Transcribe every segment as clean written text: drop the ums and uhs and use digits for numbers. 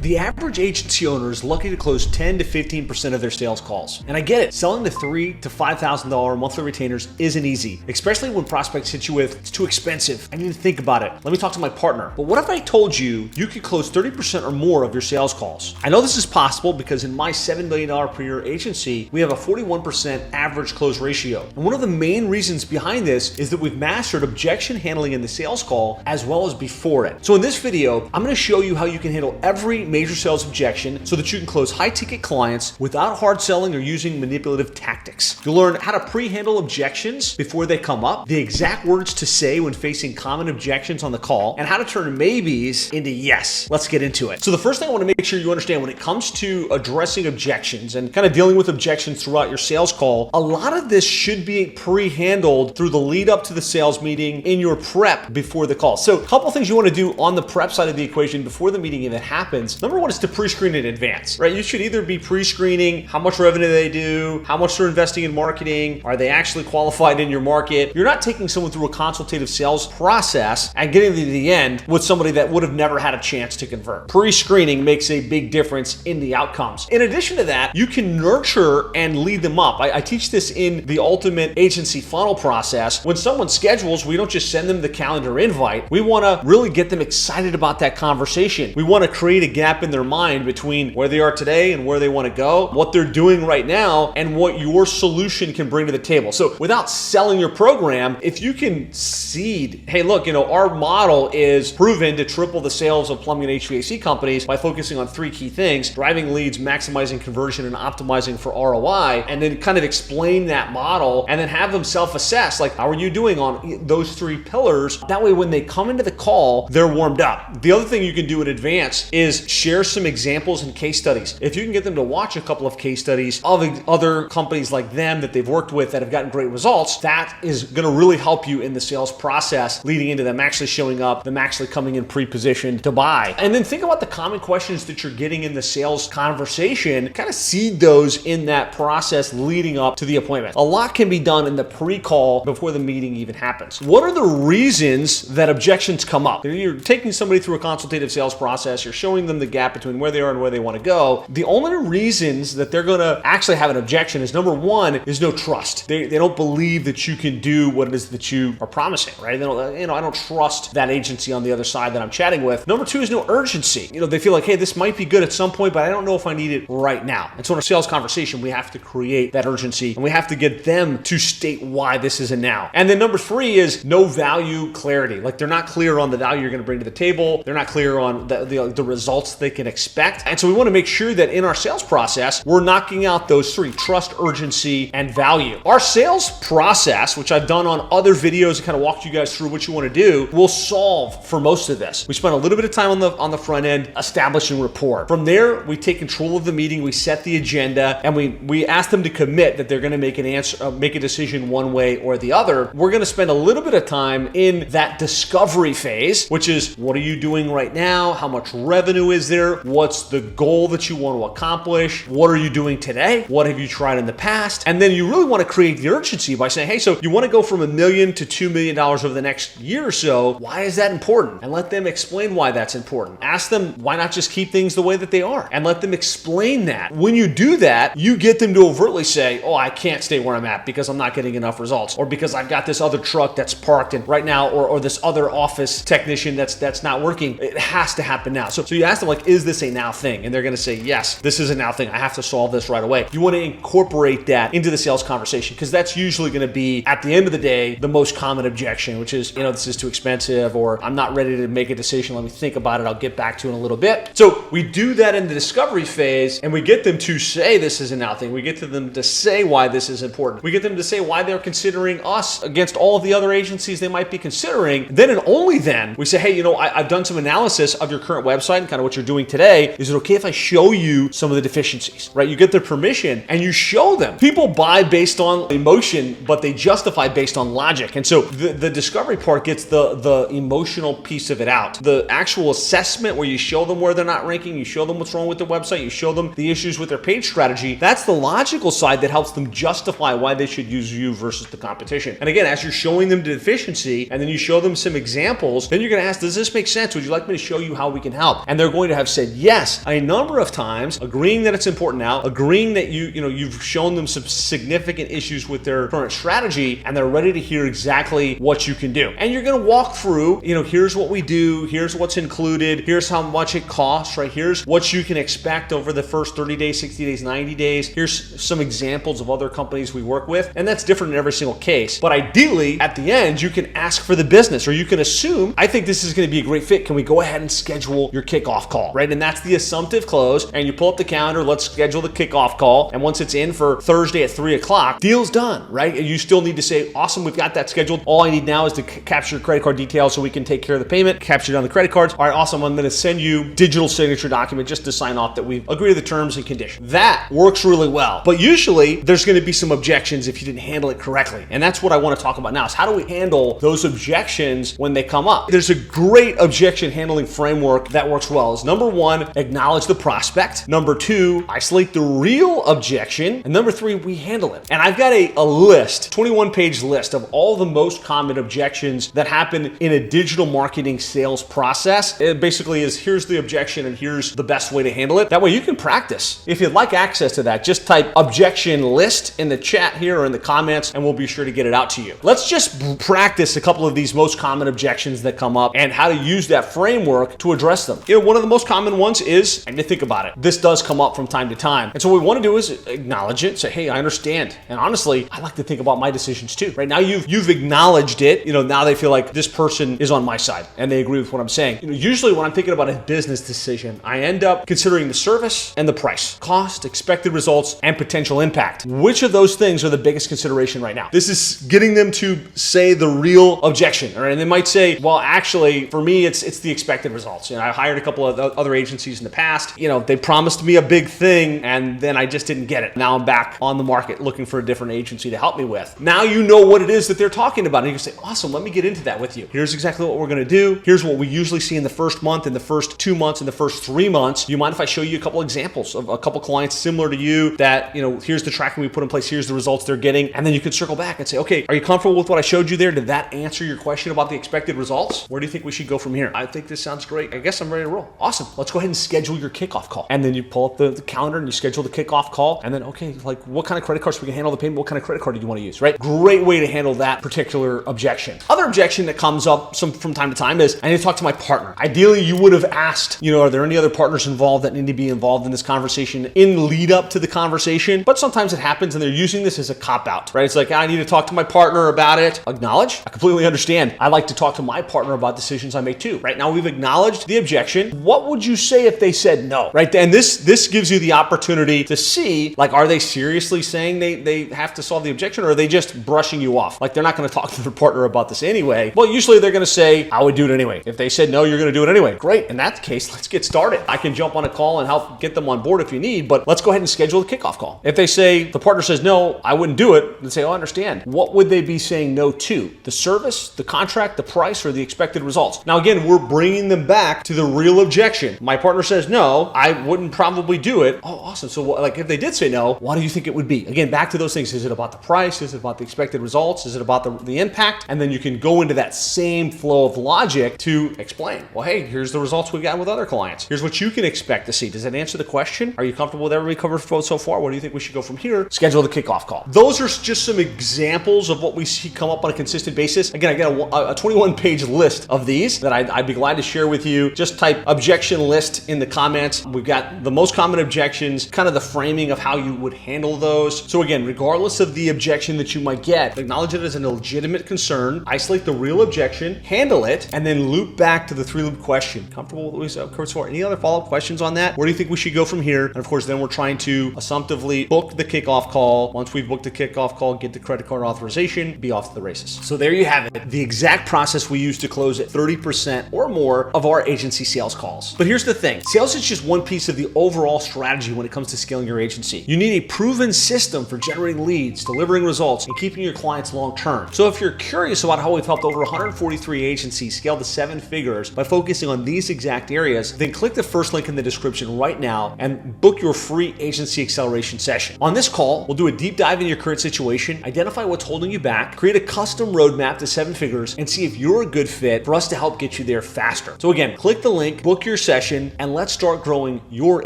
The average agency owner is lucky to close 10 to 15% of their sales calls. And I get it, selling to $3,000 to $5,000 monthly retainers isn't easy, especially when prospects hit you with, it's too expensive, I need to think about it, let me talk to my partner. But what if I told you you could close 30% or more of your sales calls? I know this is possible because in my $7 million per year agency, we have a 41% average close ratio. And one of the main reasons behind this is that we've mastered objection handling in the sales call as well as before it. So in this video, I'm going to show you how you can handle every major sales objection so that you can close high ticket clients without hard selling or using manipulative tactics. You'll learn how to pre-handle objections before they come up, the exact words to say when facing common objections on the call, and how to turn maybes into yes. Let's get into it. So the first thing I want to make sure you understand when it comes to addressing objections and kind of dealing with objections throughout your sales call, a lot of this should be pre-handled through the lead up to the sales meeting in your prep before the call. So a couple things you want to do on the prep side of the equation before the meeting even happens. Number one is to pre-screen in advance, right? You should either be pre-screening how much revenue they do, how much they're investing in marketing, are they actually qualified in your market? You're not taking someone through a consultative sales process and getting to the end with somebody that would have never had a chance to convert. Pre-screening makes a big difference in the outcomes. In addition to that, you can nurture and lead them up. I teach this in the ultimate agency funnel process. When someone schedules, we don't just send them the calendar invite. We want to really get them excited about that conversation. We want to create a gap in their mind between where they are today and where they want to go, what they're doing right now, and what your solution can bring to the table. So without selling your program, if you can seed, hey, look, our model is proven to triple the sales of plumbing and HVAC companies by focusing on three key things: driving leads, maximizing conversion, and optimizing for ROI, and then kind of explain that model and then have them self-assess, like, how are you doing on those three pillars? That way, when they come into the call, they're warmed up. The other thing you can do in advance is share some examples and case studies. If you can get them to watch a couple of case studies of other companies like them that they've worked with that have gotten great results, that is going to really help you in the sales process leading into them actually showing up, them actually coming in pre-positioned to buy. And then think about the common questions that you're getting in the sales conversation, kind of seed those in that process leading up to the appointment. A lot can be done in the pre-call before the meeting even happens. What are the reasons that objections come up? You're taking somebody through a consultative sales process, you're showing them the gap between where they are and where they want to go. The only reasons that they're going to actually have an objection is, number one, is no trust. They don't believe that you can do what it is that you are promising, right? They don't, I don't trust that agency on the other side that I'm chatting with. Number two is no urgency. They feel like, hey, this might be good at some point, but I don't know if I need it right now. And so in a sales conversation, we have to create that urgency and we have to get them to state why this is a now. And then number three is no value clarity. Like, they're not clear on the value you're going to bring to the table. They're not clear on the results they can expect. And so we want to make sure that in our sales process, we're knocking out those three: trust, urgency, and value. Our sales process, which I've done on other videos and kind of walked you guys through what you want to do, will solve for most of this. We spend a little bit of time on the front end establishing rapport. From there, we take control of the meeting, we set the agenda, and we ask them to commit that they're going to make make a decision one way or the other. We're going to spend a little bit of time in that discovery phase, which is, what are you doing right now? How much revenue is there? What's the goal that you want to accomplish? What are you doing today? What have you tried in the past? And then you really want to create the urgency by saying, hey, so you want to go from $1 million to $2 million over the next year or so. Why is that important? And let them explain why that's important. Ask them, why not just keep things the way that they are? And let them explain that. When you do that, you get them to overtly say, oh, I can't stay where I'm at because I'm not getting enough results, or because I've got this other truck that's parked in right now, or this other office technician that's not working. It has to happen now. So you ask them, like, is this a now thing? And they're going to say, yes, this is a now thing. I have to solve this right away. You want to incorporate that into the sales conversation, because that's usually going to be, at the end of the day, the most common objection, which is, this is too expensive, or I'm not ready to make a decision. Let me think about it. I'll get back to it in a little bit. So we do that in the discovery phase, and we get them to say this is a now thing. We get to them to say why this is important. We get them to say why they're considering us against all of the other agencies they might be considering. Then and only then we say, hey, I've done some analysis of your current website and kind of what you're doing today. Is it okay if I show you some of the deficiencies, right? You get their permission and you show them. People buy based on emotion, but they justify based on logic. And so the discovery part gets the emotional piece of it out. The actual assessment where you show them where they're not ranking, you show them what's wrong with their website, you show them the issues with their page strategy. That's the logical side that helps them justify why they should use you versus the competition. And again, as you're showing them the deficiency and then you show them some examples, then you're going to ask, does this make sense? Would you like me to show you how we can help? And they're going to to have said yes a number of times, agreeing that it's important now, agreeing that you've shown them some significant issues with their current strategy, and they're ready to hear exactly what you can do. And you're going to walk through, here's what we do, here's what's included, here's how much it costs, right? Here's what you can expect over the first 30 days, 60 days, 90 days. Here's some examples of other companies we work with. And that's different in every single case. But ideally, at the end, you can ask for the business, or you can assume, I think this is going to be a great fit. Can we go ahead and schedule your kickoff call, right? And that's the assumptive close. And you pull up the calendar, let's schedule the kickoff call. And once it's in for Thursday at 3 o'clock, deal's done, right? And you still need to say, awesome, we've got that scheduled. All I need now is to capture your credit card details so we can take care of the payment, capture it on the credit cards. All right, awesome. I'm going to send you digital signature document just to sign off that we've agreed to the terms and conditions. That works really well. But usually there's going to be some objections if you didn't handle it correctly. And that's what I want to talk about now, is how do we handle those objections when they come up? There's a great objection handling framework that works well. Is number one, acknowledge the prospect. Number two, isolate the real objection. And number three, we handle it. And I've got a list, 21-page list of all the most common objections that happen in a digital marketing sales process. It basically is, here's the objection and here's the best way to handle it. That way you can practice. If you'd like access to that, just type objection list in the chat here or in the comments, and we'll be sure to get it out to you. Let's just practice a couple of these most common objections that come up and how to use that framework to address them. One of the most common ones is, and to think about it, this does come up from time to time. And so what we want to do is acknowledge it, say, hey, I understand. And honestly, I like to think about my decisions too, right? Now you've acknowledged it, now they feel like this person is on my side and they agree with what I'm saying. Usually when I'm thinking about a business decision, I end up considering the service and the price, cost, expected results, and potential impact. Which of those things are the biggest consideration right now? This is getting them to say the real objection, all right? And they might say, well, actually, for me, it's the expected results. I hired a couple of other agencies in the past. They promised me a big thing and then I just didn't get it. Now I'm back on the market looking for a different agency to help me with. Now you know what it is that they're talking about. And you can say, awesome, let me get into that with you. Here's exactly what we're going to do. Here's what we usually see in the first month, in the first 2 months, in the first 3 months. Do you mind if I show you a couple examples of a couple clients similar to you that, here's the tracking we put in place, here's the results they're getting. And then you can circle back and say, okay, are you comfortable with what I showed you there? Did that answer your question about the expected results? Where do you think we should go from here? I think this sounds great. I guess I'm ready to roll. Awesome. Let's go ahead and schedule your kickoff call. And then you pull up the calendar and you schedule the kickoff call. And then, okay, like what kind of credit cards we can handle the payment? What kind of credit card do you want to use, right? Great way to handle that particular objection. Other objection that comes up from time to time is, I need to talk to my partner. Ideally, you would have asked, are there any other partners involved that need to be involved in this conversation in lead up to the conversation? But sometimes it happens and they're using this as a cop-out, right? It's like, I need to talk to my partner about it. Acknowledge. I completely understand. I like to talk to my partner about decisions I make too, right? Now we've acknowledged the objection. What would you say if they said no, right? And this gives you the opportunity to see, like, are they seriously saying they have to solve the objection, or are they just brushing you off? Like, they're not going to talk to their partner about this anyway. Well, usually they're going to say, I would do it anyway. If they said no, you're going to do it anyway. Great. In that case, let's get started. I can jump on a call and help get them on board if you need, but let's go ahead and schedule the kickoff call. If they say, the partner says no, I wouldn't do it, then say, oh, I understand. What would they be saying no to? The service, the contract, the price, or the expected results? Now, again, we're bringing them back to the real objection. My partner says no, I wouldn't probably do it. Oh, awesome. So like if they did say no, what do you think it would be? Again, back to those things. Is it about the price? Is it about the expected results? Is it about the impact? And then you can go into that same flow of logic to explain, well, hey, here's the results we've gotten with other clients. Here's what you can expect to see. Does that answer the question? Are you comfortable with everything covered so far? What do you think we should go from here? Schedule the kickoff call. Those are just some examples of what we see come up on a consistent basis. Again, I got a 21-page list of these that I'd be glad to share with you. Just type objection list in the comments. We've got the most common objections, kind of the framing of how you would handle those. So again, regardless of the objection that you might get, acknowledge it as a legitimate concern, isolate the real objection, handle it, and then loop back to the 3-loop question. Comfortable with what we covered so far? Any other follow-up questions on that? Where do you think we should go from here? And of course, then we're trying to assumptively book the kickoff call. Once we've booked the kickoff call, get the credit card authorization, be off to the races. So there you have it. The exact process we use to close at 30% or more of our agency sales calls. But here's the thing. Sales is just one piece of the overall strategy when it comes to scaling your agency. You need a proven system for generating leads, delivering results, and keeping your clients long-term. So if you're curious about how we've helped over 143 agencies scale to 7 figures by focusing on these exact areas, then click the first link in the description right now and book your free agency acceleration session. On this call, we'll do a deep dive into your current situation, identify what's holding you back, create a custom roadmap to 7 figures, and see if you're a good fit for us to help get you there faster. So again, click the link, book your your session and let's start growing your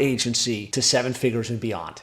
agency to 7 figures and beyond.